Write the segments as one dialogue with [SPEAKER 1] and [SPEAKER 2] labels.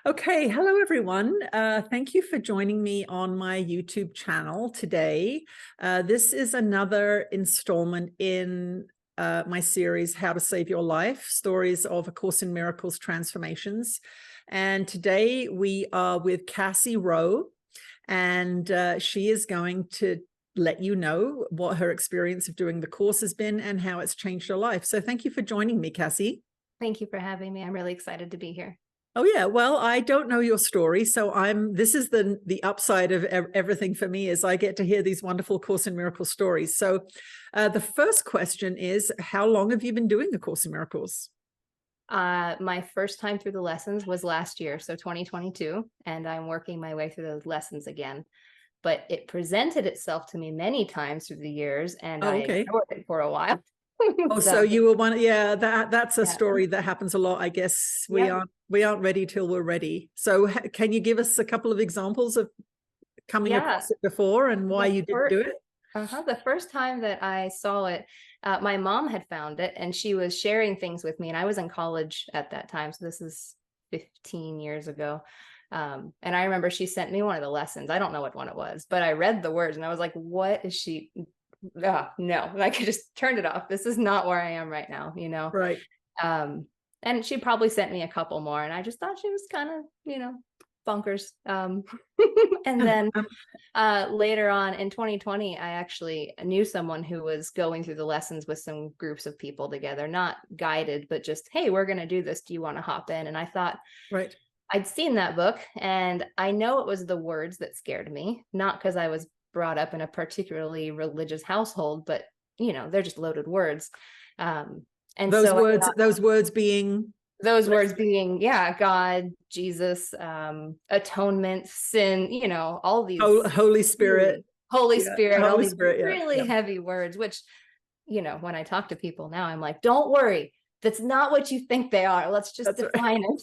[SPEAKER 1] Okay, hello everyone. Thank you for joining me on my YouTube channel today. This is another installment in my series, How to Save Your Life, Stories of A Course in Miracles Transformations. And today we are with Cassie Rowe, and she is going to let you know what her experience of doing the course has been and how it's changed her life. So thank you for joining me, Cassie.
[SPEAKER 2] Thank you for having me. I'm really excited to be here.
[SPEAKER 1] Oh yeah, well, I don't know your story, so this is the upside of everything for me, is I get to hear these wonderful Course in Miracles stories. So the first question is, how long have you been doing the Course in Miracles?
[SPEAKER 2] My first time through the lessons was last year, so 2022, and I'm working my way through the lessons again. But it presented itself to me many times through the years, and I ignored it for a while.
[SPEAKER 1] Oh, so you were one, yeah, that's a story that happens a lot. I guess we aren't ready till we're ready. So can you give us a couple of examples of coming across it before and why you didn't do it?
[SPEAKER 2] The first time that I saw it, my mom had found it and she was sharing things with me, and I was in college at that time. So this is 15 years ago. And I remember she sent me one of the lessons. I don't know what one it was, but I read the words and I was like, what is she? No, like I just turned it off. This is not where I am right now,
[SPEAKER 1] Right.
[SPEAKER 2] And she probably sent me a couple more, and I just thought she was kind of, bonkers. And then later on in 2020, I actually knew someone who was going through the lessons with some groups of people together, not guided, but just, hey, we're going to do this. Do you want to hop in? And I thought,
[SPEAKER 1] right.
[SPEAKER 2] I'd seen that book, and I know it was the words that scared me, not because I was brought up in a particularly religious household, but they're just loaded words. And
[SPEAKER 1] those words being
[SPEAKER 2] God, Jesus, atonement, sin, all these
[SPEAKER 1] Holy Spirit,
[SPEAKER 2] all these really heavy words, which, when I talk to people now, I'm like, don't worry, that's not what you think they are. Let's just define it.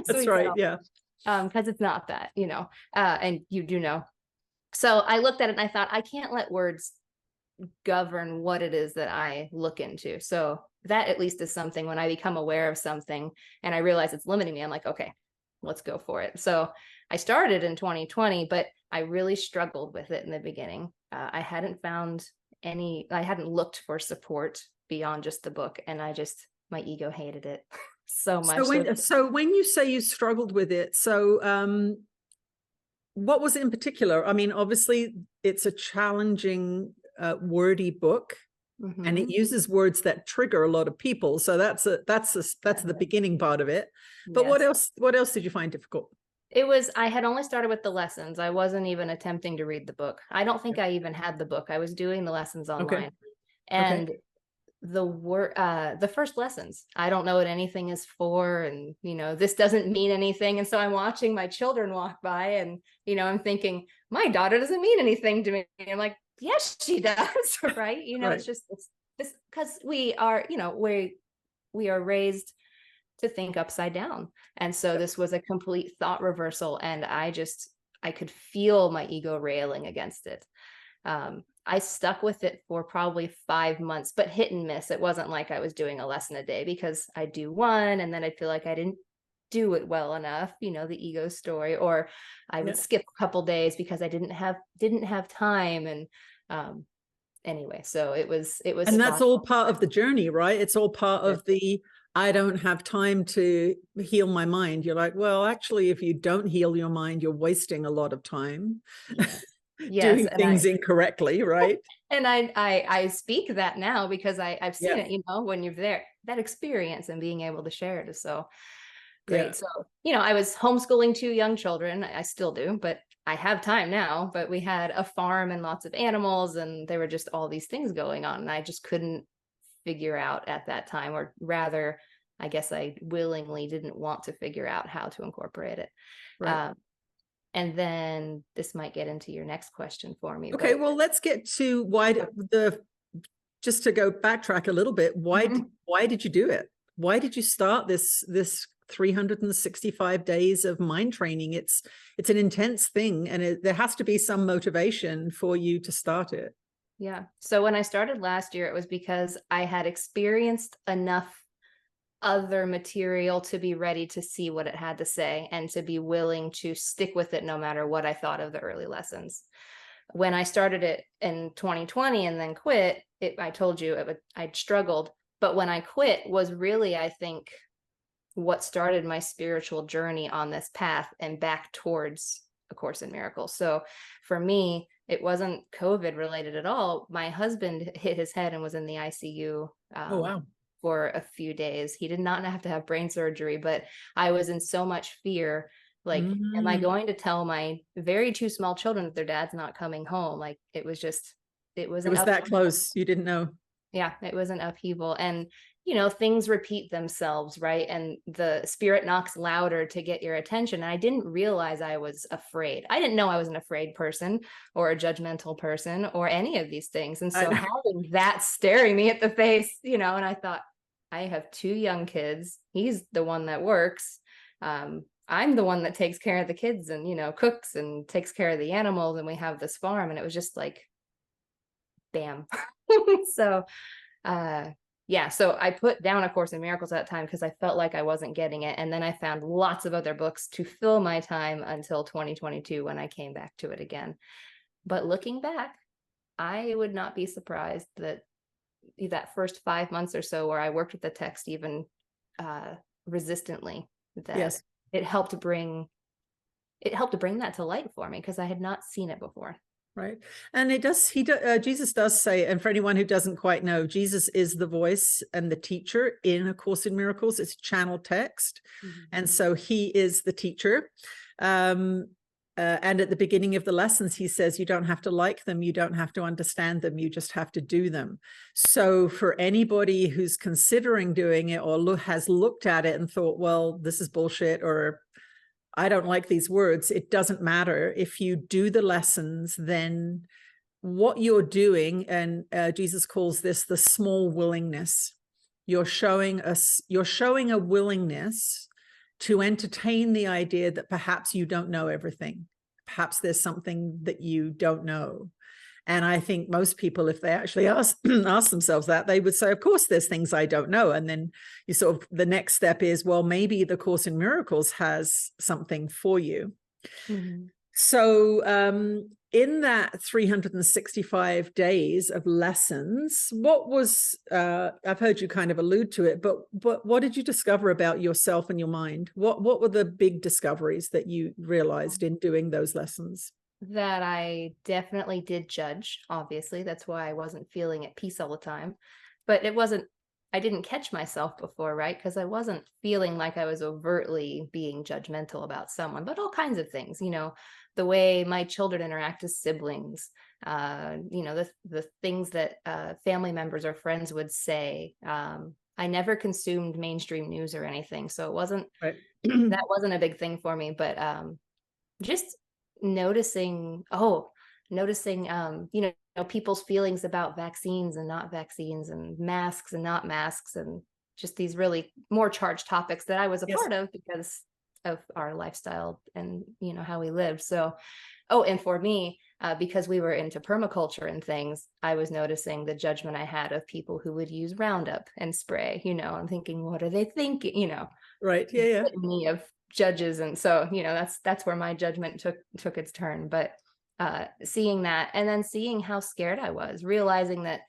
[SPEAKER 1] That's right. Yeah.
[SPEAKER 2] Because it's not that, and you do know. So I looked at it and I thought, I can't let words govern what it is that I look into. So that at least is something, when I become aware of something and I realize it's limiting me, I'm like, okay, let's go for it. So I started in 2020, but I really struggled with it in the beginning. I hadn't looked for support beyond just the book. And my ego hated it so much.
[SPEAKER 1] So when you say you struggled with it, so what was it in particular? I mean, obviously it's a challenging, wordy book, and it uses words that trigger a lot of people. So that's the beginning part of it. But yes. What else did you find difficult?
[SPEAKER 2] I had only started with the lessons. I wasn't even attempting to read the book. I don't think I even had the book. I was doing the lessons online. And the first lessons, I don't know what anything is for, and this doesn't mean anything. And so I'm watching my children walk by, and I'm thinking, my daughter doesn't mean anything to me. And I'm like, yes, she does. Right? Right. It's this because we are raised to think upside down, and so this was a complete thought reversal, and I could feel my ego railing against it. I stuck with it for probably 5 months, but hit and miss. It wasn't like I was doing a lesson a day, because I'd do one and then I'd feel like I didn't do it well enough, the ego story, or I would skip a couple days because I didn't have time. And anyway, so it was,
[SPEAKER 1] and that's all part of the journey, right? It's all part of the, I don't have time to heal my mind. You're like, well, actually, if you don't heal your mind, you're wasting a lot of time. Doing things incorrectly, right?
[SPEAKER 2] And I speak that now because I've seen it, when you're there, that experience and being able to share it is so great. So, I was homeschooling 2 young children. I still do, but I have time now. But we had a farm and lots of animals, and there were just all these things going on, and I just couldn't figure out at that time, or rather, I guess I willingly didn't want to figure out how to incorporate it. Right. And then this might get into your next question for me.
[SPEAKER 1] Okay, well, let's get to just to go backtrack a little bit. Why did you do it? Why did you start this 365 days of mind training? It's an intense thing, and there has to be some motivation for you to start it.
[SPEAKER 2] Yeah. So when I started last year, it was because I had experienced enough other material to be ready to see what it had to say and to be willing to stick with it no matter what I thought of the early lessons. When I started it in 2020 and then quit, I told you I'd struggled. But when I quit was really, I think, what started my spiritual journey on this path and back towards A Course in Miracles. So for me, it wasn't COVID related at all. My husband hit his head and was in the ICU
[SPEAKER 1] Oh, wow.
[SPEAKER 2] for a few days. He did not have to have brain surgery, but I was in so much fear. Like, am I going to tell my very two small children that their dad's not coming home? Like, it was
[SPEAKER 1] that close. You didn't know.
[SPEAKER 2] Yeah, it was an upheaval. And, you know, things repeat themselves, right? And the spirit knocks louder to get your attention. And I didn't realize I was afraid. I didn't know I was an afraid person or a judgmental person or any of these things. And so having that staring me at the face, you know, and I thought, I have two young kids. He's the one that works. I'm the one that takes care of the kids and, you know, cooks and takes care of the animals. And we have this farm. And it was just like, bam. So, yeah, so I put down A Course in Miracles at that time because I felt like I wasn't getting it. And then I found lots of other books to fill my time until 2022 when I came back to it again. But looking back, I would not be surprised that that first 5 months or so where I worked with the text even resistantly, that it helped to bring that to light for me because I had not seen it before.
[SPEAKER 1] Right. And Jesus does say, and for anyone who doesn't quite know, Jesus is the voice and the teacher in A Course in Miracles. It's channel text. Mm-hmm. And so he is the teacher. And at the beginning of the lessons, he says, you don't have to like them. You don't have to understand them. You just have to do them. So for anybody who's considering doing it or has looked at it and thought, well, this is bullshit, or I don't like these words, it doesn't matter. If you do the lessons, then what you're doing, and Jesus calls this the small willingness, you're showing a willingness to entertain the idea that perhaps you don't know everything. Perhaps there's something that you don't know. And I think most people, if they actually ask themselves that, they would say, of course, there's things I don't know. And then you sort of, the next step is, well, maybe the Course in Miracles has something for you. Mm-hmm. So in that 365 days of lessons, what was, I've heard you kind of allude to it, but what did you discover about yourself and your mind? What were the big discoveries that you realized in doing those lessons?
[SPEAKER 2] That I definitely did judge, obviously. That's why I wasn't feeling at peace all the time. But I didn't catch myself before, right? Because I wasn't feeling like I was overtly being judgmental about someone, but all kinds of things, you know, the way my children interact as siblings, you know, the things that family members or friends would say. I never consumed mainstream news or anything. So it wasn't, that wasn't a big thing for me, but just noticing, you know, people's feelings about vaccines and not vaccines and masks and not masks, and just these really more charged topics that I was a part of because of our lifestyle and, you know, how we lived. So, and for me, because we were into permaculture and things, I was noticing the judgment I had of people who would use Roundup and spray, you know, I'm thinking, what are they thinking? You know,
[SPEAKER 1] right. Yeah.
[SPEAKER 2] Me of judges. And so, you know, that's where my judgment took its turn. But seeing that, and then seeing how scared I was, realizing that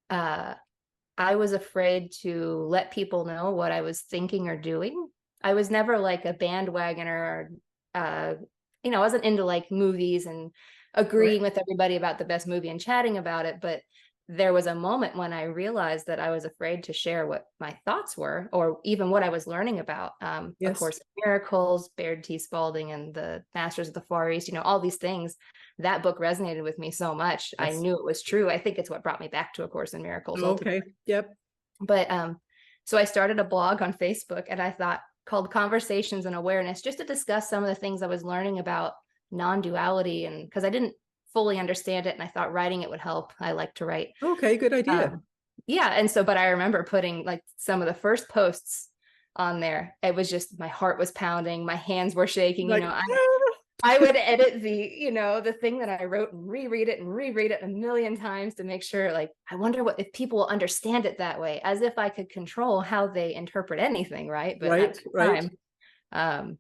[SPEAKER 2] I was afraid to let people know what I was thinking or doing. I was never like a bandwagoner, or you know, I wasn't into like movies and agreeing with everybody about the best movie and chatting about it. But there was a moment when I realized that I was afraid to share what my thoughts were, or even what I was learning about A Course in Miracles, Baird T. Spalding, and the Masters of the Far East, you know, all these things. That book resonated with me so much. I knew it was true. I think it's what brought me back to A Course in Miracles.
[SPEAKER 1] Okay. Yep.
[SPEAKER 2] But so I started a blog on Facebook, and I thought, called Conversations and Awareness, just to discuss some of the things I was learning about non-duality, and because I didn't fully understand it, and I thought writing it would help. I like to write.
[SPEAKER 1] Okay, good idea.
[SPEAKER 2] And so, but I remember putting like some of the first posts on there. It was just, my heart was pounding, my hands were shaking, like, you know, I would edit the thing that I wrote and reread it a million times to make sure, like, I wonder if people will understand it that way, as if I could control how they interpret anything, right? But at the time,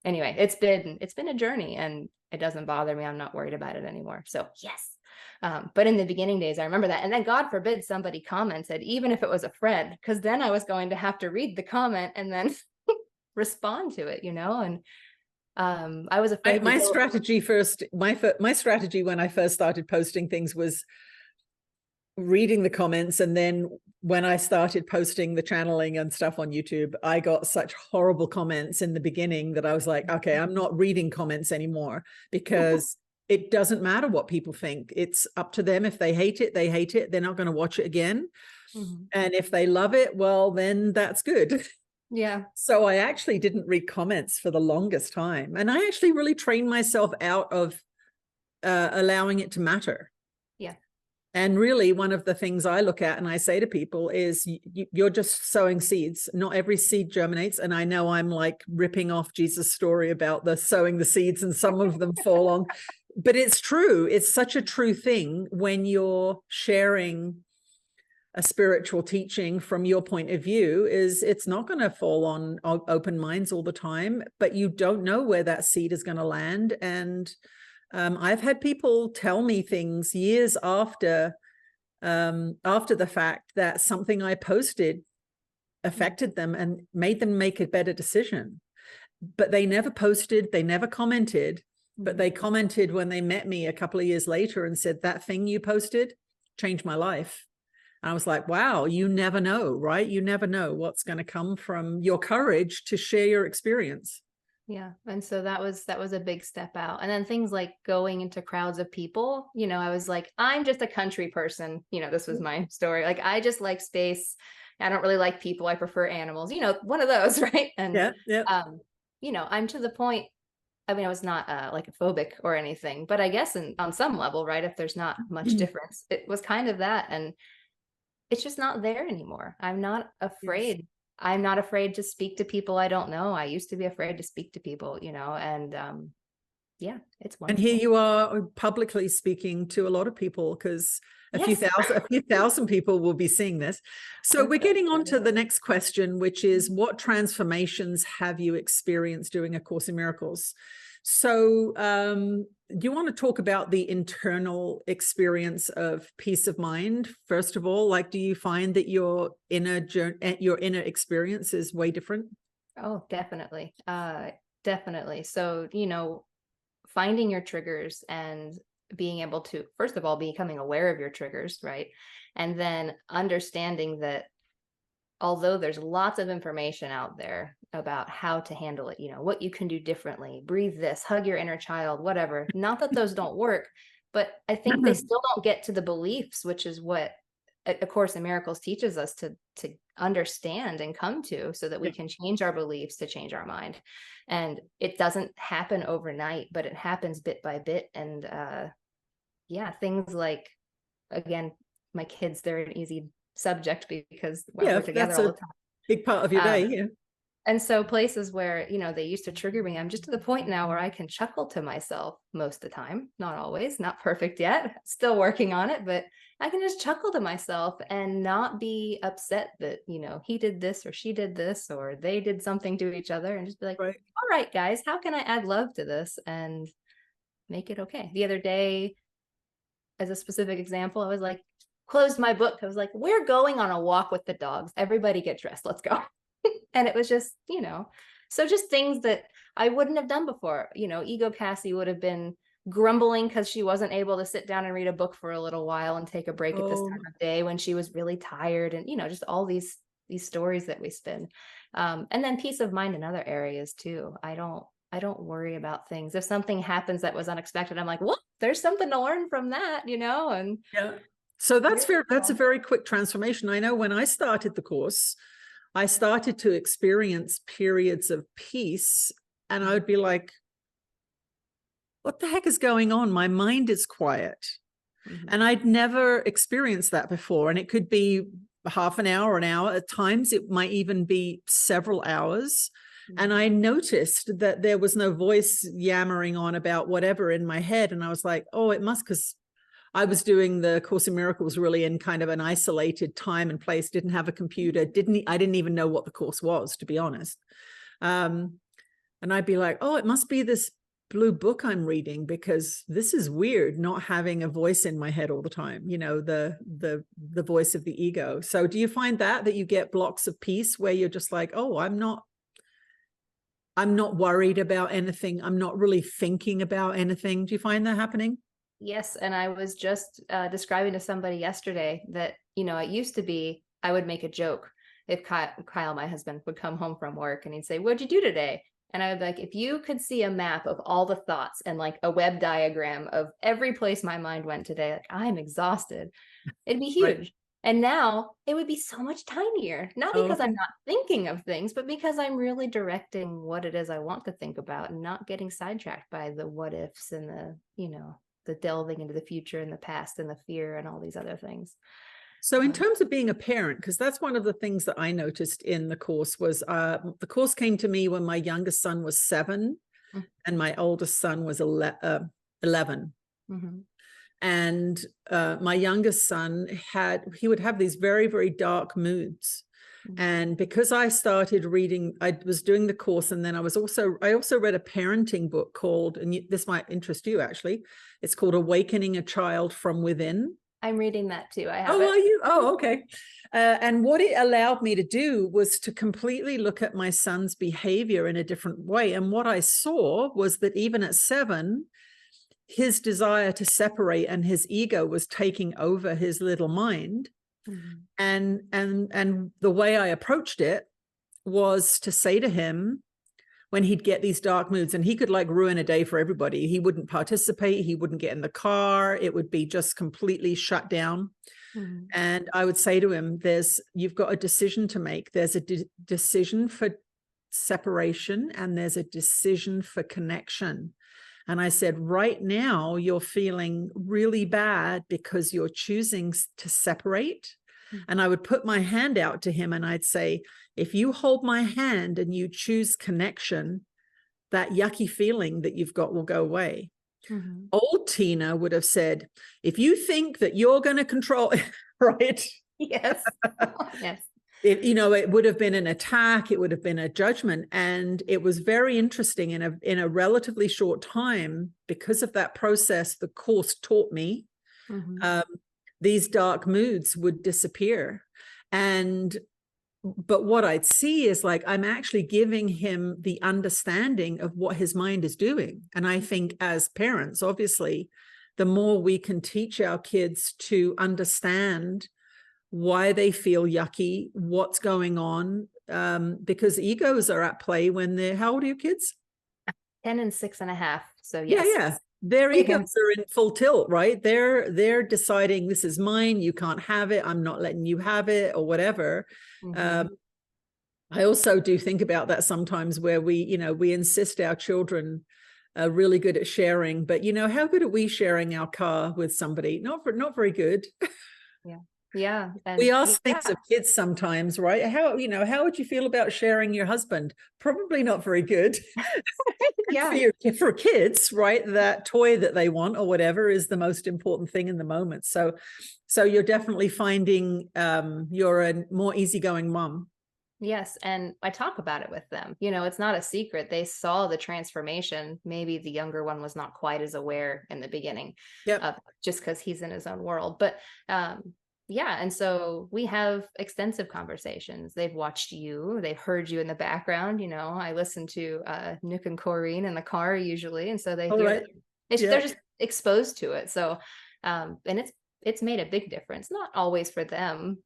[SPEAKER 2] anyway, it's been a journey, and it doesn't bother me. I'm not worried about it anymore. So yes. But in the beginning days, I remember that. And then God forbid somebody commented, even if it was a friend, because then I was going to have to read the comment and then respond to it, and I was afraid.
[SPEAKER 1] My strategy when I first started posting things was reading the comments. And then when I started posting the channeling and stuff on YouTube, I got such horrible comments in the beginning that I was like, okay, I'm not reading comments anymore, because it doesn't matter what people think. It's up to them. If they hate it, they hate it. They're not going to watch it again. And if they love it, well, then that's good.
[SPEAKER 2] Yeah.
[SPEAKER 1] So I actually didn't read comments for the longest time. And I actually really trained myself out of allowing it to matter.
[SPEAKER 2] Yeah.
[SPEAKER 1] And really, one of the things I look at and I say to people is, you're just sowing seeds. Not every seed germinates. And I know I'm like ripping off Jesus' story about the sowing the seeds and some of them fall on. But it's true. It's such a true thing when you're sharing a spiritual teaching from your point of view. Is it's not going to fall on open minds all the time, but you don't know where that seed is going to land. And I've had people tell me things years after the fact that something I posted affected them and made them make a better decision. But they never posted, they never commented, but they commented when they met me a couple of years later and said, that thing you posted changed my life. And I was like, wow, you never know, right? You never know what's going to come from your courage to share your experience.
[SPEAKER 2] Yeah. And so that was a big step out. And then things like going into crowds of people, I was like, I'm just a country person. This was my story. Like, I just like space. I don't really like people. I prefer animals, one of those. Right. And, I'm to the point. I mean, I was not like a phobic or anything, but I guess on some level, right, if there's not much difference, it was kind of that. And it's just not there anymore. I'm not afraid. Yes. I'm not afraid to speak to people I don't know. I used to be afraid to speak to people, and yeah, it's wonderful.
[SPEAKER 1] And here you are publicly speaking to a lot of people, because a few thousand people will be seeing this. So we're getting on to the next question, which is, what transformations have you experienced doing A Course in Miracles? So do you want to talk about the internal experience of peace of mind? First of all, like, do you find that your inner experience is way different?
[SPEAKER 2] Oh, definitely. Definitely. So, finding your triggers and being able to, first of all, becoming aware of your triggers, right? And then understanding that although there's lots of information out there about how to handle it, what you can do differently, breathe this, hug your inner child, whatever, not that those don't work, but I think they still don't get to the beliefs, which is what A Course in Miracles teaches us to understand and come to, so that we can change our beliefs to change our mind. And it doesn't happen overnight, but it happens bit by bit. And things like, again, my kids, they're an easy subject because we're together all the time.
[SPEAKER 1] Big part of your day.
[SPEAKER 2] And so places where, they used to trigger me, I'm just to the point now where I can chuckle to myself most of the time, not always, not perfect yet, still working on it, but I can just chuckle to myself and not be upset that, he did this or she did this or they did something to each other, and just be like, all right, guys, how can I add love to this and make it okay? The other day, as a specific example, I was like, closed my book. I was like, we're going on a walk with the dogs. Everybody get dressed. Let's go. And it was just, so just things that I wouldn't have done before. Ego Cassie would have been grumbling because she wasn't able to sit down and read a book for a little while and take a break at this time of day when she was really tired, and, just all these stories that we spin. And then peace of mind in other areas too. I don't worry about things. If something happens that was unexpected, I'm like, well, there's something to learn from that, and
[SPEAKER 1] so that's a very quick transformation. I know when I started the course, I started to experience periods of peace, and I would be like, what the heck is going on? My mind is quiet. And I'd never experienced that before. And it could be half an hour, an hour. At times, it might even be several hours. And I noticed that there was no voice yammering on about whatever in my head. And I was like, oh, it must, because I was doing the Course in Miracles really in kind of an isolated time and place, didn't have a computer, I didn't even know what the course was, to be honest. And I'd be like, oh, it must be this blue book I'm reading, because this is weird, not having a voice in my head all the time, you know, the voice of the ego. So do you find that you get blocks of peace where you're just like, oh, I'm not worried about anything, I'm not really thinking about anything? Do you find that happening?
[SPEAKER 2] Yes. And I was just describing to somebody yesterday that, you know, it used to be I would make a joke if Kyle, my husband, would come home from work and he'd say, what'd you do today? And I would be like, if you could see a map of all the thoughts and like a web diagram of every place my mind went today, like I'm exhausted, it'd be huge. Right. And now it would be so much tinier, not because I'm not thinking of things, but because I'm really directing what it is I want to think about and not getting sidetracked by the what ifs and the, you know, the delving into the future and the past and the fear and all these other things.
[SPEAKER 1] So in terms of being a parent, because that's one of the things that I noticed in the course was the course came to me when my youngest son was 7 and my oldest son was 11. Mm-hmm. And my youngest son he would have these very, very dark moods. Mm-hmm. And because I started reading, I was doing the course, and then I also read a parenting book called, and this might interest you actually, it's called Awakening a Child from Within.
[SPEAKER 2] I'm reading that too. I have
[SPEAKER 1] it. Are you? Oh, okay. And what it allowed me to do was to completely look at my son's behavior in a different way. And what I saw was that even at 7, his desire to separate and his ego was taking over his little mind. Mm-hmm. And the way I approached it was to say to him, when he'd get these dark moods, and he could like ruin a day for everybody, he wouldn't participate, he wouldn't get in the car, it would be just completely shut down. Mm-hmm. And I would say to him, you've got a decision to make. There's a decision for separation and there's a decision for connection. And I said, right now you're feeling really bad because you're choosing to separate. Mm-hmm. And I would put my hand out to him and I'd say, if you hold my hand and you choose connection, that yucky feeling that you've got will go away. Mm-hmm. Old Tina would have said, if you think that you're going to control, right?
[SPEAKER 2] Yes. Yes.
[SPEAKER 1] It would have been an attack. It would have been a judgment. And it was very interesting in a relatively short time, because of that process, the course taught me, mm-hmm. These dark moods would disappear. But what I'd see is like, I'm actually giving him the understanding of what his mind is doing. And I think as parents, obviously, the more we can teach our kids to understand why they feel yucky, what's going on, because egos are at play when how old are your kids?
[SPEAKER 2] 10 and 6.5. So yes.
[SPEAKER 1] Yeah. Their egos are in full tilt, right? They're deciding, this is mine, you can't have it, I'm not letting you have it, or whatever. Mm-hmm. I also do think about that sometimes, where we insist our children are really good at sharing, but how good are we sharing our car with somebody? Not very good.
[SPEAKER 2] Yeah. Yeah. And
[SPEAKER 1] we ask things of kids sometimes, right? How would you feel about sharing your husband? Probably not very good. Yeah. For kids, right? That toy that they want or whatever is the most important thing in the moment. So you're definitely finding you're a more easygoing mom.
[SPEAKER 2] Yes. And I talk about it with them. It's not a secret. They saw the transformation. Maybe the younger one was not quite as aware in the beginning, just because he's in his own world. But yeah. And so we have extensive conversations. They've watched you, they've heard you in the background. I listen to Nick and Corrine in the car usually. And so they hear they're just exposed to it. So, and it's made a big difference, not always for them,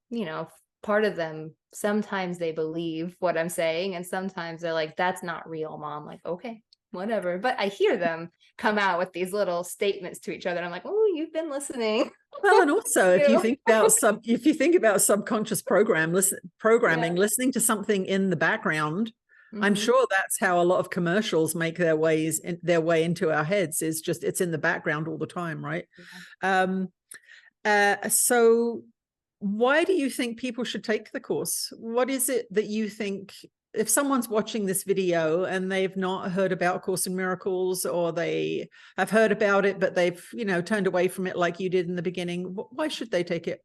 [SPEAKER 2] part of them, sometimes they believe what I'm saying. And sometimes they're like, that's not real, Mom. Like, okay, whatever. But I hear them come out with these little statements to each other. And I'm like, oh, you've been listening.
[SPEAKER 1] Well, and also if you think about subconscious programming, listening to something in the background, mm-hmm. I'm sure that's how a lot of commercials make their way into our heads, is just, it's in the background all the time. Right. Yeah. So why do you think people should take the course? What is it that you think if someone's watching this video and they've not heard about A Course in Miracles, or they have heard about it, but they've, you know, turned away from it like you did in the beginning, why should they take it?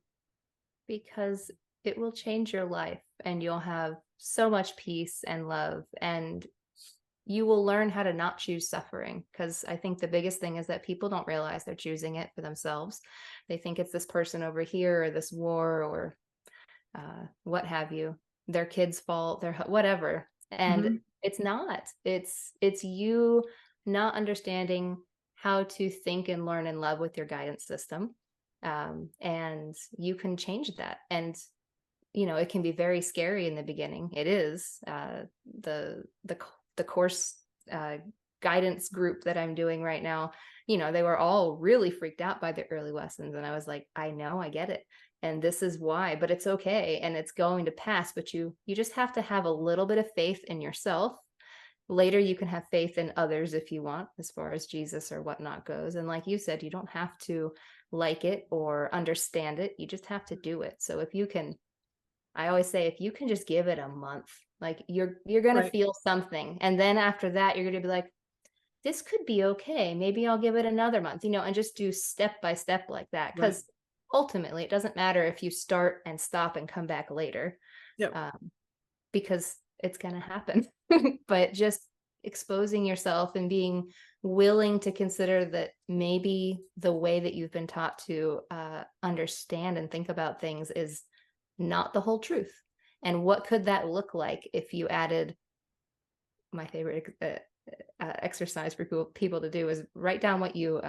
[SPEAKER 2] Because it will change your life, and you'll have so much peace and love, and you will learn how to not choose suffering. Because I think the biggest thing is that people don't realize they're choosing it for themselves. They think it's this person over here, or this war, or what have you, their kid's fault, their whatever. And it's not. It's you not understanding how to think and learn and love with your guidance system. And you can change that. And you know, it can be very scary in the beginning. It is. The course guidance group that I'm doing right now, you know, they were all really freaked out by the early lessons. And I was like, I know, I get it. And this is why, but it's okay. And it's going to pass. But you just have to have a little bit of faith in yourself. Later, you can have faith in others if you want, as far as Jesus or whatnot goes. And like you said, you don't have to like it or understand it. You just have to do it. So if you can, I always say, if you can just give it a month, like you're going to feel something. And then after that, you're going to be like, this could be okay. Maybe I'll give it another month, you know, and just do step by step like that. Because ultimately, it doesn't matter if you start and stop and come back later, because it's going to happen. But just exposing yourself and being willing to consider that maybe the way that you've been taught to understand and think about things is not the whole truth. And what could that look like if you added, my favorite exercise for people to do is write down what you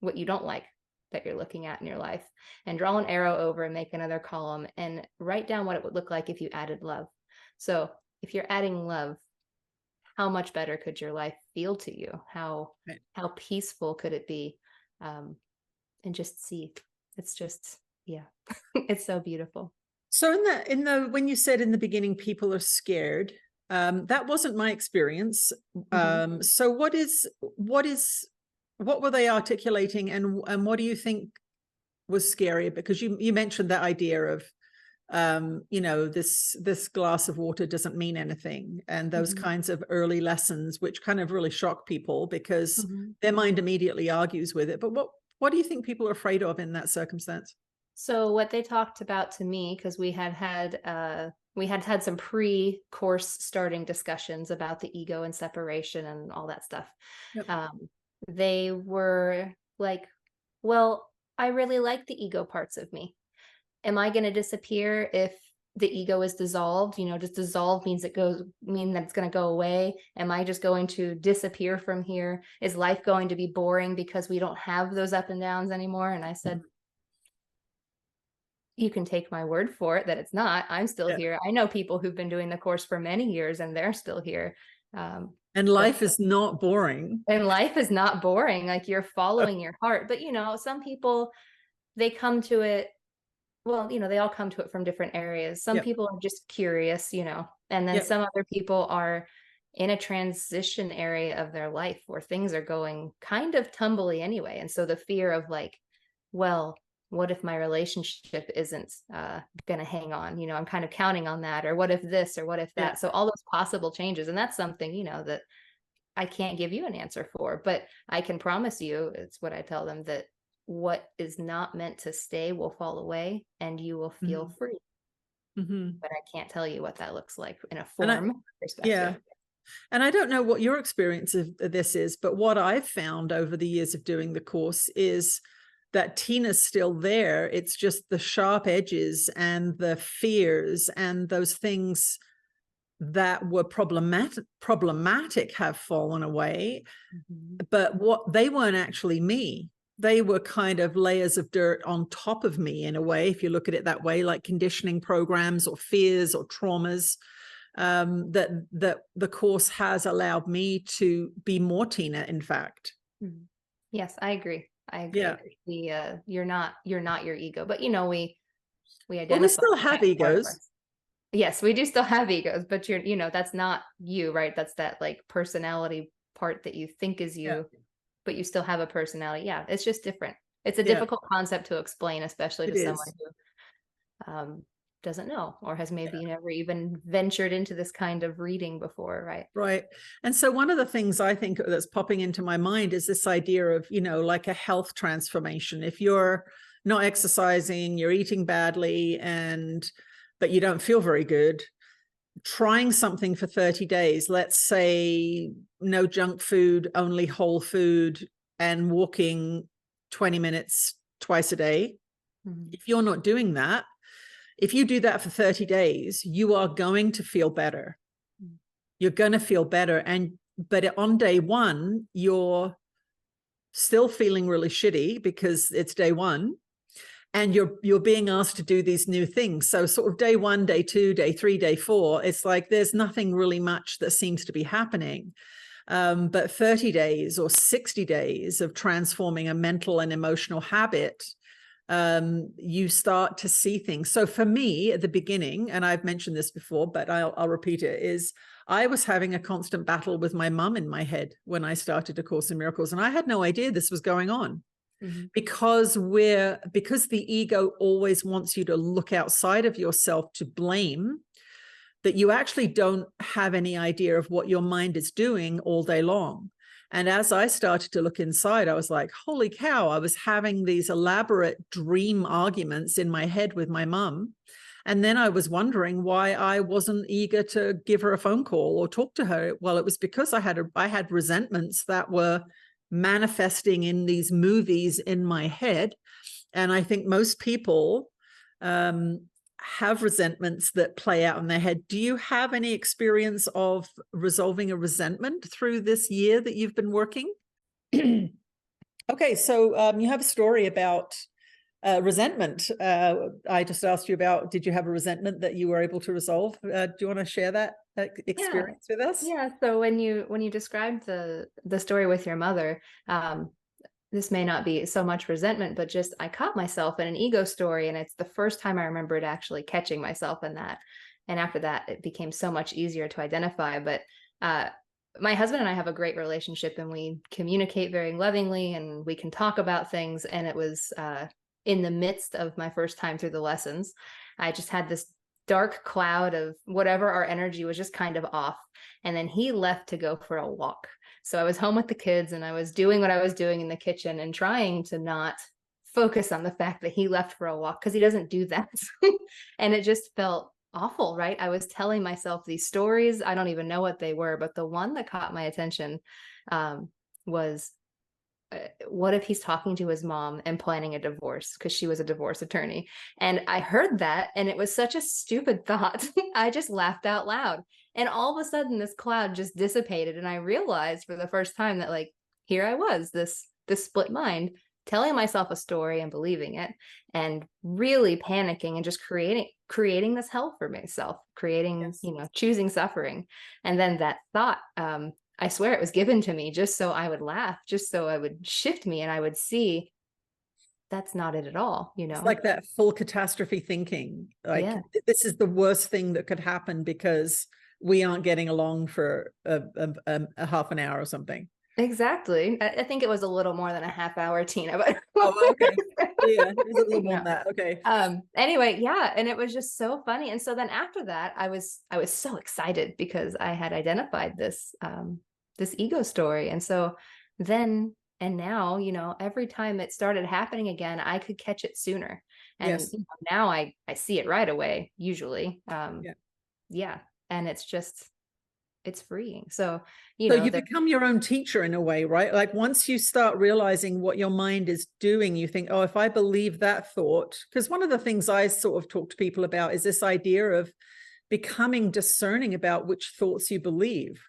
[SPEAKER 2] don't like that you're looking at in your life, and draw an arrow over and make another column and write down what it would look like if you added love. So if you're adding love, how much better could your life feel to you? How peaceful could it be? And just see, it's just, it's so beautiful.
[SPEAKER 1] So when you said in the beginning, people are scared, that wasn't my experience. So what were they articulating, and what do you think was scary? Because you mentioned that idea of, you know, this glass of water doesn't mean anything, and those kinds of early lessons, which kind of really shock people because their mind immediately argues with it. But what do you think people are afraid of in that circumstance?
[SPEAKER 2] So what they talked about to me, because we had some pre-course starting discussions about the ego and separation and all that stuff. They were like, well, I really like the ego parts of me. Am I going to disappear if the ego is dissolved? You know, just dissolve means that it's going to go away. Am I just going to disappear from here? Is life going to be boring because we don't have those up and downs anymore? And I said, you can take my word for it that it's not. I'm still here. I know people who've been doing the course for many years and they're still here.
[SPEAKER 1] And life is not boring.
[SPEAKER 2] And life is not boring. Like, you're following your heart. But, you know, some people, they come to it, well, you know, they all come to it from different areas. Some people are just curious, you know, and then some other people are in a transition area of their life where things are going kind of tumbly anyway. And so the fear of like, well, what if my relationship isn't going to hang on? You know, I'm kind of counting on that. Or what if this, or what if that? So all those possible changes. And that's something, you know, that I can't give you an answer for, but I can promise you, it's what I tell them, that what is not meant to stay will fall away and you will feel free. But I can't tell you what that looks like in a form perspective.
[SPEAKER 1] And I don't know what your experience of this is, but what I've found over the years of doing the course is that Tina's still there. It's just the sharp edges and the fears and those things that were problematic have fallen away. But what they weren't actually me. They were kind of layers of dirt on top of me in a way, if you look at it that way, like conditioning programs or fears or traumas, that the course has allowed me to be more Tina, in fact.
[SPEAKER 2] Yes, I agree. You're not your ego, but you know, we identify.
[SPEAKER 1] Well, we still have egos.
[SPEAKER 2] Yes, we do still have egos, but you know, that's not you, right? That's that like personality part that you think is you, but you still have a personality. Yeah, it's just different. It's a difficult concept to explain, especially to someone who doesn't know, or has maybe never even ventured into this kind of reading before, right?
[SPEAKER 1] Right. And so one of the things I think that's popping into my mind is this idea of, like a health transformation. If you're not exercising, you're eating badly, but you don't feel very good, trying something for 30 days, let's say no junk food, only whole food, and walking 20 minutes twice a day. If you're not doing that, if you do that for 30 days, you are going to feel better. You're going to feel better. But on day one, you're still feeling really shitty because it's day one. And you're being asked to do these new things. So sort of day one, day two, day three, day four, it's like there's nothing really much that seems to be happening. But 30 days or 60 days of transforming a mental and emotional habit, you start to see things. So for me at the beginning, and I've mentioned this before, but I'll repeat it, is I was having a constant battle with my mum in my head when I started A Course in Miracles. And I had no idea this was going on. Because the ego always wants you to look outside of yourself to blame, that you actually don't have any idea of what your mind is doing all day long. And as I started to look inside, I was like, holy cow, I was having these elaborate dream arguments in my head with my mum. And then I was wondering why I wasn't eager to give her a phone call or talk to her. Well, it was because I had resentments that were manifesting in these movies in my head. And I think most people have resentments that play out in their head. Do you have any experience of resolving a resentment through this year that you've been working? Okay, so you have a story about resentment. I just asked you about, did you have a resentment that you were able to resolve? Do you want to share that experience with us?
[SPEAKER 2] Yeah. So when you described the story with your mother, this may not be so much resentment, but just I caught myself in an ego story, and it's the first time I remembered actually catching myself in that. And after that, it became so much easier to identify. But my husband and I have a great relationship, and we communicate very lovingly, and we can talk about things. And it was in the midst of my first time through the lessons, I just had this dark cloud of whatever, our energy was just kind of off. And then he left to go for a walk. So I was home with the kids, and I was doing what I was doing in the kitchen and trying to not focus on the fact that he left for a walk, because he doesn't do that. And it just felt awful, right? I was telling myself these stories. I don't even know what they were, but the one that caught my attention was, what if he's talking to his mom and planning a divorce, because she was a divorce attorney? And I heard that, and it was such a stupid thought. I just laughed out loud, and all of a sudden this cloud just dissipated, and I realized for the first time that, like, here I was, this split mind, telling myself a story and believing it, and really panicking and just creating this hell for myself, creating, choosing suffering. And then that thought, I swear it was given to me just so I would laugh, just so I would shift me, and I would see that's not it at all.
[SPEAKER 1] It's like that full catastrophe thinking, like this is the worst thing that could happen because we aren't getting along for a half an hour or something.
[SPEAKER 2] Exactly. I think it was a little more than a half hour, Tina. But
[SPEAKER 1] oh, okay. Yeah, it was a little more than that. Okay.
[SPEAKER 2] Anyway, yeah, and it was just so funny. And so then after that, I was so excited because I had identified this this ego story. And so then and now, every time it started happening again, I could catch it sooner. And now I see it right away, usually. And it's freeing. So,
[SPEAKER 1] you become your own teacher in a way, right? Like once you start realizing what your mind is doing, you think, oh, if I believe that thought, because one of the things I sort of talk to people about is this idea of becoming discerning about which thoughts you believe.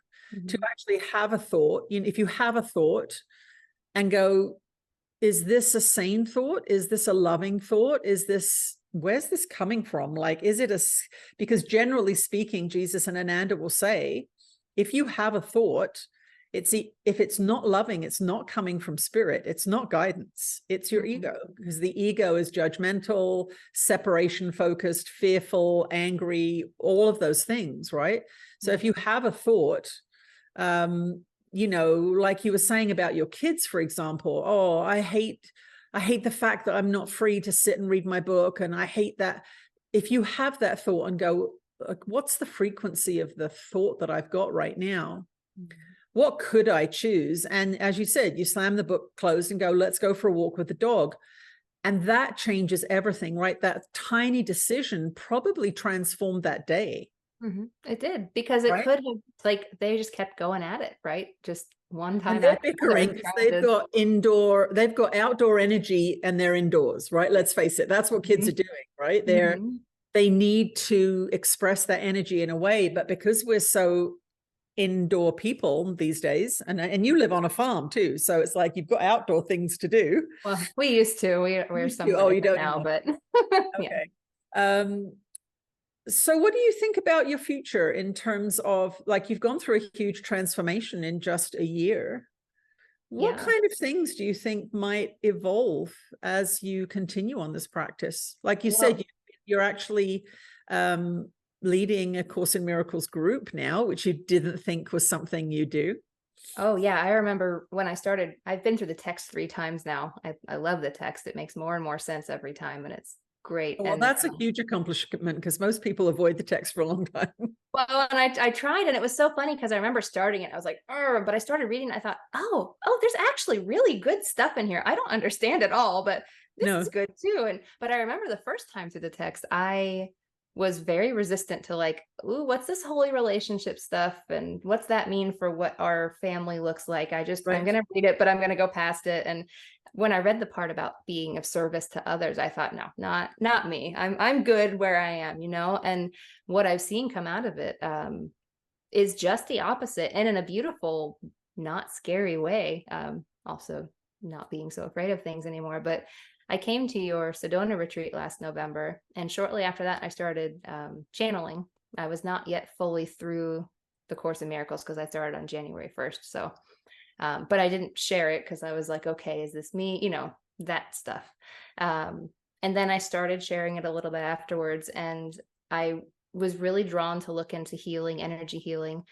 [SPEAKER 1] To actually have a thought, if you have a thought and go, is this a sane thought? Is this a loving thought? Where's this coming from? Like, because generally speaking, Jesus and Ananda will say, if you have a thought, if it's not loving, it's not coming from spirit, it's not guidance, it's your ego, because the ego is judgmental, separation focused, fearful, angry, all of those things, right? So if you have a thought, like you were saying about your kids, for example, oh, I hate the fact that I'm not free to sit and read my book, and I hate that. if you have that thought and go, like, what's the frequency of the thought that I've got right now? What could I choose? And as you said, you slam the book closed and go, let's go for a walk with the dog. And that changes everything, right? That tiny decision probably transformed that day.
[SPEAKER 2] It did, because it
[SPEAKER 1] right?
[SPEAKER 2] could have, like, they just kept going at it, right? Just one time
[SPEAKER 1] And they're
[SPEAKER 2] after
[SPEAKER 1] bickering
[SPEAKER 2] another,
[SPEAKER 1] because
[SPEAKER 2] trying
[SPEAKER 1] they've got outdoor energy and they're indoors, right? Let's face it, that's what kids are doing, right? They need to express that energy in a way, but because we're so indoor people these days, and you live on a farm too, so it's like you've got outdoor things to do.
[SPEAKER 2] Well, we used to. We're somewhat
[SPEAKER 1] Oh, you
[SPEAKER 2] different
[SPEAKER 1] don't
[SPEAKER 2] now,
[SPEAKER 1] anymore.
[SPEAKER 2] but
[SPEAKER 1] Okay. So what do you think about your future in terms of, like, you've gone through a huge transformation in just a year? What kind of things do you think might evolve as you continue on this practice? Like you said, you're actually leading a Course in Miracles group now, which you didn't think was something you do.
[SPEAKER 2] Oh yeah, I remember when I started. I've been through the text 3 times now. I love the text. It makes more and more sense every time, and it's great.
[SPEAKER 1] Well,
[SPEAKER 2] And
[SPEAKER 1] that's a huge accomplishment, because most people avoid the text for a long time.
[SPEAKER 2] well, and I tried, and it was so funny because I remember starting it. I was like, oh, but I started reading. I thought, oh, there's actually really good stuff in here. I don't understand it all, but this is good too. But I remember the first time through the text, I was very resistant to, like, ooh, what's this holy relationship stuff? And what's that mean for what our family looks like? I'm going to read it, but I'm going to go past it. And when I read the part about being of service to others, I thought, no, not me. I'm good where I am, and what I've seen come out of it is just the opposite, and in a beautiful, not scary way. Also not being so afraid of things anymore. But I came to your Sedona retreat last November, and shortly after that, I started channeling. I was not yet fully through the Course in Miracles because I started on January 1st. So, but I didn't share it because I was like, okay, is this me? That stuff. And then I started sharing it a little bit afterwards, and I was really drawn to look into healing, energy healing.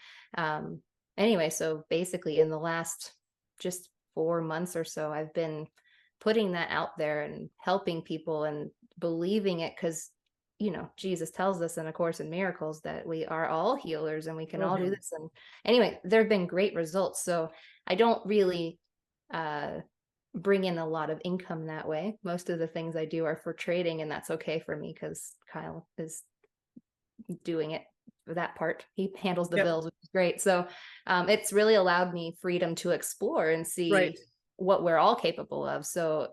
[SPEAKER 2] Anyway, so basically in the last just 4 months or so, I've been putting that out there and helping people and believing it, because Jesus tells us in A Course in Miracles that we are all healers and we can all do this. And anyway, there have been great results. So I don't really bring in a lot of income that way. Most of the things I do are for trading, and that's okay for me because Kyle is doing it, that part. He handles the bills, which is great. So it's really allowed me freedom to explore and see what we're all capable of. So,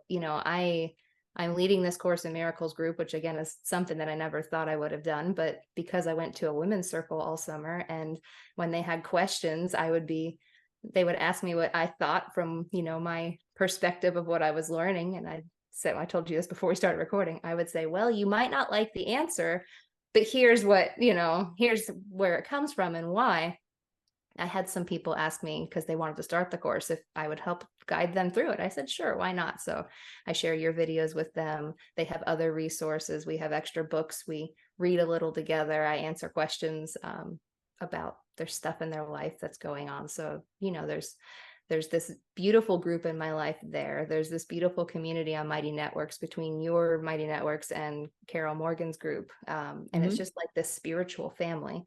[SPEAKER 2] I'm leading this Course in Miracles group, which again is something that I never thought I would have done. But because I went to a women's circle all summer, and when they had questions, they would ask me what I thought from, my perspective of what I was learning. And I told you this before we started recording, I would say, well, you might not like the answer, but here's what, here's where it comes from and why. I had some people ask me, because they wanted to start the course, if I would help guide them through it. I said, sure, why not? So I share your videos with them. They have other resources. We have extra books. We read a little together. I answer questions about their stuff in their life that's going on. So, there's this beautiful group in my life there. There's this beautiful community on Mighty Networks between your Mighty Networks and Carol Morgan's group. And it's just like this spiritual family.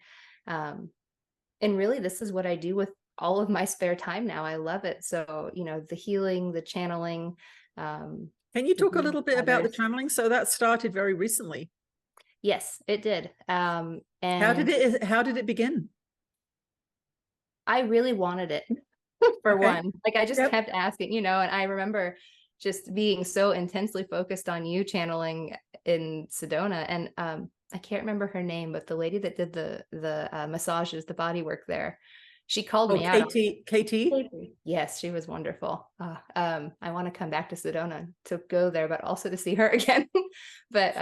[SPEAKER 2] And really, this is what I do with all of my spare time now. I love it. So, the healing, the channeling. Can
[SPEAKER 1] you talk a little bit about the channeling? So that started very recently.
[SPEAKER 2] Yes, it did. And
[SPEAKER 1] how did it begin?
[SPEAKER 2] I really wanted it for one. Like, I just kept asking, and I remember just being so intensely focused on you channeling in Sedona. And I can't remember her name, but the lady that did the massages, the body work there, she called me out.
[SPEAKER 1] Katie?
[SPEAKER 2] Yes, she was wonderful. I want to come back to Sedona to go there, but also to see her again. But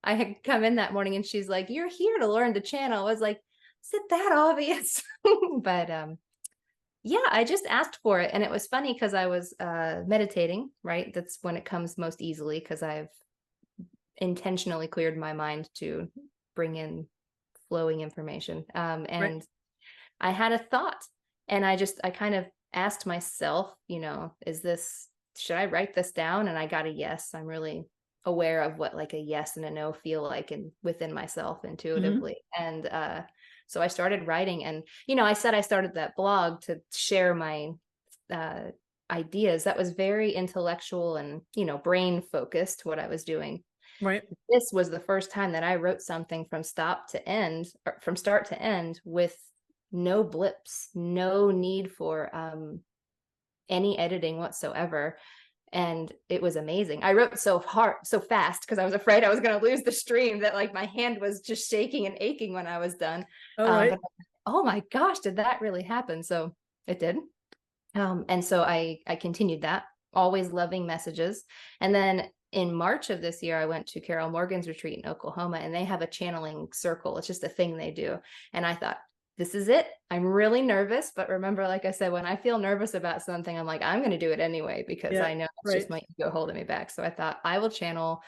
[SPEAKER 2] I had come in that morning, and she's like, "You're here to learn to channel." I was like, "Is it that obvious?" But yeah, I just asked for it, and it was funny because I was meditating. Right, that's when it comes most easily, because I've intentionally cleared my mind to bring in flowing information. And I had a thought, and I kind of asked myself, should I write this down? And I got a yes. I'm really aware of what like a yes and a no feel like within myself intuitively. And so I started writing, and I said I started that blog to share my ideas. That was very intellectual and brain focused, what I was doing.
[SPEAKER 1] Right.
[SPEAKER 2] This was the first time that I wrote something from start to end with no blips, no need for any editing whatsoever. And it was amazing. I wrote so fast, because I was afraid I was going to lose the stream, that like my hand was just shaking and aching when I was done.
[SPEAKER 1] All right.
[SPEAKER 2] But, oh my gosh, did that really happen? So it did. And so I continued that, always loving messages. And then in March of this year, I went to Carol Morgan's retreat in Oklahoma, and they have a channeling circle. It's just a thing they do. And I thought, this is it. I'm really nervous, but remember, like I said, when I feel nervous about something, I'm like, I'm going to do it anyway, because I know it's just my ego holding me back. So I thought I will channel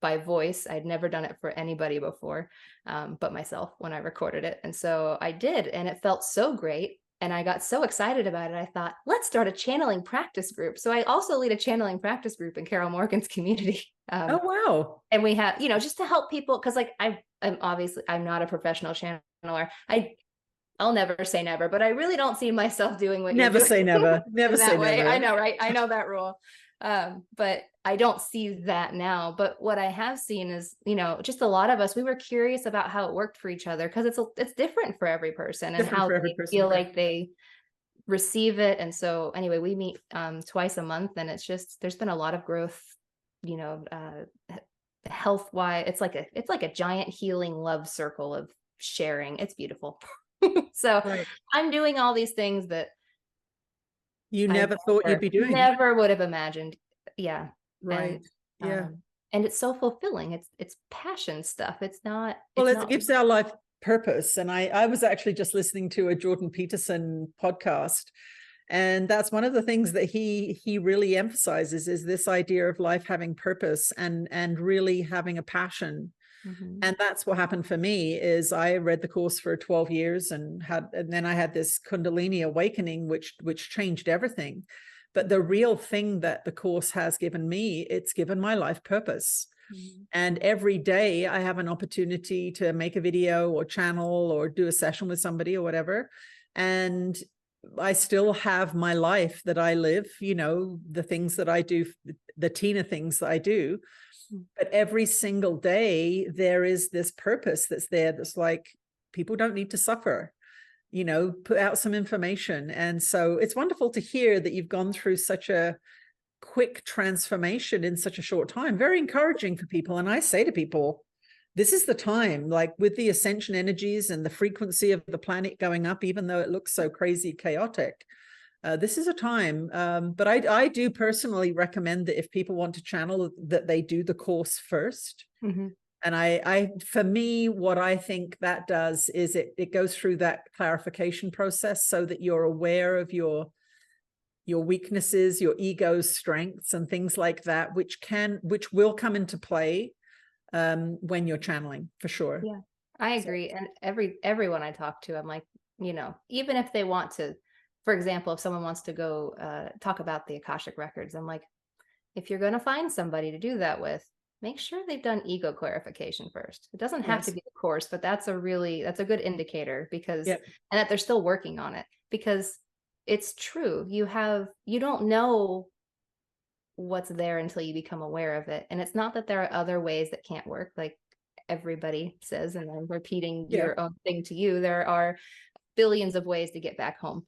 [SPEAKER 2] by voice. I'd never done it for anybody before, but myself, when I recorded it. And so I did, and it felt so great. And I got so excited about it. I thought, let's start a channeling practice group. So I also lead a channeling practice group in Carol Morgan's community.
[SPEAKER 1] Oh, wow.
[SPEAKER 2] And we have, just to help people, because like I'm not a professional channeler. I'll never say never, but I really don't see myself doing what
[SPEAKER 1] never
[SPEAKER 2] you're doing.
[SPEAKER 1] Say never. Never say
[SPEAKER 2] way.
[SPEAKER 1] never.
[SPEAKER 2] I know, right? I know that rule. But I don't see that now. But what I have seen is, just a lot of us, we were curious about how it worked for each other, because it's different for every person, and how they feel like they receive it. And so anyway, we meet twice a month, and there's been a lot of growth, health wise. It's like a giant healing love circle of sharing. It's beautiful. So I'm doing all these things that
[SPEAKER 1] you never thought you'd be doing.
[SPEAKER 2] Never would have imagined. Yeah.
[SPEAKER 1] Right.
[SPEAKER 2] And it's so fulfilling. It's passion stuff. It's not.
[SPEAKER 1] Well, it gives our life purpose. And I was actually just listening to a Jordan Peterson podcast, and that's one of the things that he really emphasizes, is this idea of life having purpose and really having a passion. And that's what happened for me. Is I read the course for 12 years and then I had this Kundalini awakening, which changed everything. But the real thing that the course has given me, it's given my life purpose. And every day I have an opportunity to make a video or channel or do a session with somebody or whatever. And I still have my life that I live, the things that I do, the Tina things that I do. But every single day, there is this purpose that's there. That's like, people don't need to suffer, put out some information. And so it's wonderful to hear that you've gone through such a quick transformation in such a short time. Very encouraging for people. And I say to people, this is the time, like with the ascension energies and the frequency of the planet going up, even though it looks so crazy chaotic. This is a time, but I do personally recommend that if people want to channel, that they do the course first. And for me, what I think that does is it goes through that clarification process, so that you're aware of your weaknesses, your ego's strengths, and things like that, which will come into play when you're channeling, for sure.
[SPEAKER 2] Yeah, I agree. And everyone I talk to, I'm like, even if they want to. For example, if someone wants to go talk about the Akashic records, I'm like, if you're going to find somebody to do that with, make sure they've done ego clarification first. It doesn't have to be the course, but that's a good indicator, because, and that they're still working on it, because it's true. You don't know what's there until you become aware of it. And it's not that there are other ways that can't work, like everybody says, and I'm repeating your own thing to you. There are billions of ways to get back home.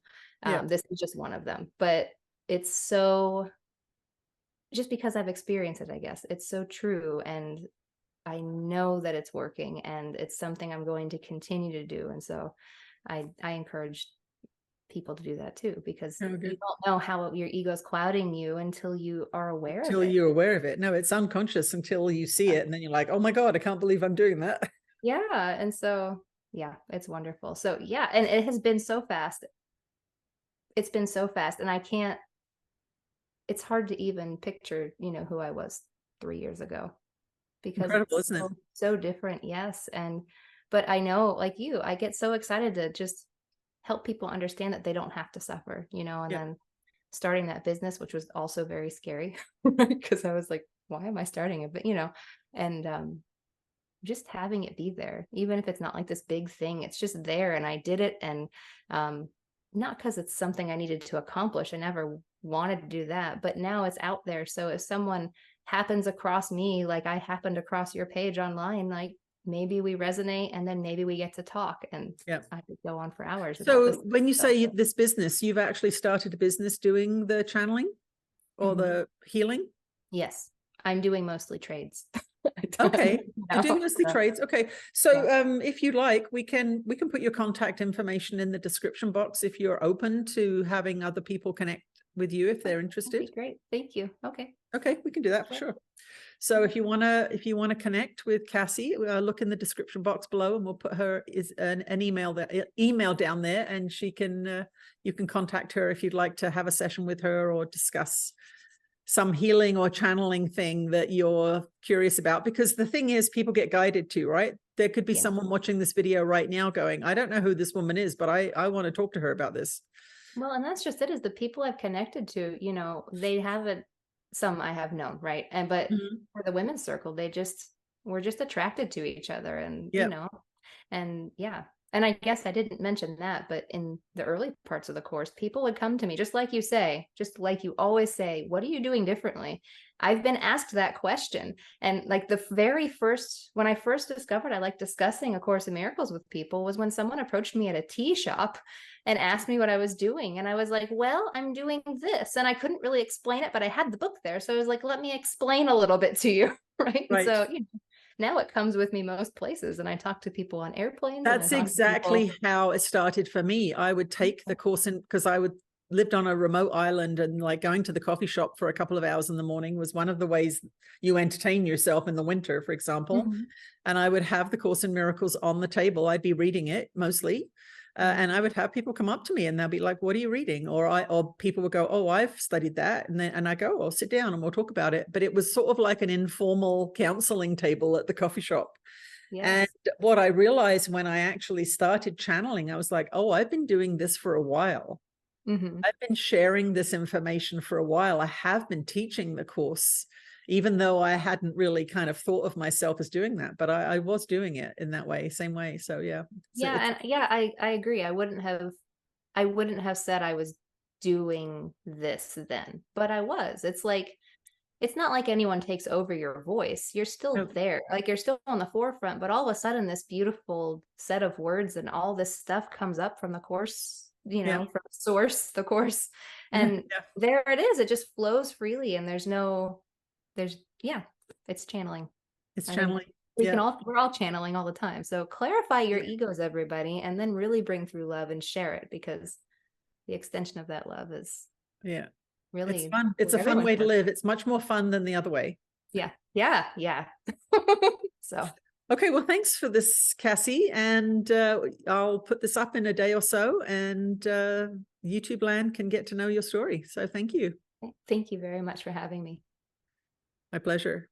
[SPEAKER 2] This is just one of them, but it's so, just because I've experienced it, I guess it's so true. And I know that it's working, and it's something I'm going to continue to do. And so I encourage people to do that too, because you don't know how your ego's clouding you until you are aware of it. Until
[SPEAKER 1] you're aware of it. No, it's unconscious until you see it. And then you're like, oh my God, I can't believe I'm doing that.
[SPEAKER 2] Yeah. And so, it's wonderful. So and it has been so fast. It's been so fast, and it's hard to even picture, who I was 3 years ago, because
[SPEAKER 1] incredible,
[SPEAKER 2] it's
[SPEAKER 1] isn't it?
[SPEAKER 2] So different. Yes. But I know, like you, I get so excited to just help people understand that they don't have to suffer, and then starting that business, which was also very scary, because I was like, why am I starting it? But, and just having it be there, even if it's not like this big thing, it's just there. And I did it. And not because it's something I needed to accomplish. I never wanted to do that, but now it's out there. So if someone happens across me, like I happened across your page online, like maybe we resonate, and then maybe we get to talk, and I could go on for hours.
[SPEAKER 1] So when you say this business, you've actually started a business doing the channeling or the healing?
[SPEAKER 2] Yes, I'm doing mostly trades.
[SPEAKER 1] Okay, you're doing mostly trades. Okay, so if you like, we can put your contact information in the description box if you're open to having other people connect with you if they're interested.
[SPEAKER 2] Great, thank you. Okay,
[SPEAKER 1] we can do that for sure. So if you wanna connect with Cassie, look in the description box below, and we'll put her an email down there, and she can you can contact her if you'd like to have a session with her or discuss some healing or channeling thing that you're curious about. Because the thing is, people get guided to, right? There could be someone watching this video right now going, I don't know who this woman is, but I want to talk to her about this.
[SPEAKER 2] Well, and that's just it, is the people I've connected to, they haven't, some I have known, right? And but for the women's circle, we're just attracted to each other, and and I guess I didn't mention that, but in the early parts of the course, people would come to me, just like you say, just like you always say, what are you doing differently? I've been asked that question. And like when I first discovered I like discussing A Course in Miracles with people, was when someone approached me at a tea shop and asked me what I was doing. And I was like, well, I'm doing this. And I couldn't really explain it, but I had the book there. So I was like, let me explain a little bit to you. Right. So, now it comes with me most places, and I talk to people on airplanes.
[SPEAKER 1] That's exactly how it started for me. I would take the course because I lived on a remote island, and like going to the coffee shop for a couple of hours in the morning was one of the ways you entertain yourself in the winter, for example. And I would have the Course in Miracles on the table. I'd be reading it mostly. And I would have people come up to me, and they'll be like, what are you reading? Or people would go, oh, I've studied that. And I go, I'll sit down and we'll talk about it. But it was sort of like an informal counseling table at the coffee shop. And what I realized when I actually started channeling, I was like, oh, I've been doing this for a while. I've been sharing this information for a while. I have been teaching the course, even though I hadn't really kind of thought of myself as doing that, but I was doing it in that way, same way. So
[SPEAKER 2] I agree. I wouldn't have said I was doing this then, but I was. It's not like anyone takes over your voice. You're still there, like you're still on the forefront, but all of a sudden this beautiful set of words and all this stuff comes up from the course, from source, the course, and there it is. It just flows freely, and it's channeling.
[SPEAKER 1] It's channeling.
[SPEAKER 2] We're all channeling all the time. So clarify your egos, everybody, and then really bring through love and share it, because the extension of that love is really,
[SPEAKER 1] it's fun. It's a fun way to live. It's much more fun than the other way.
[SPEAKER 2] Yeah. So
[SPEAKER 1] okay, well, thanks for this, Cassie, and I'll put this up in a day or so, and YouTube land can get to know your story. So thank you.
[SPEAKER 2] Thank you very much for having me.
[SPEAKER 1] My pleasure.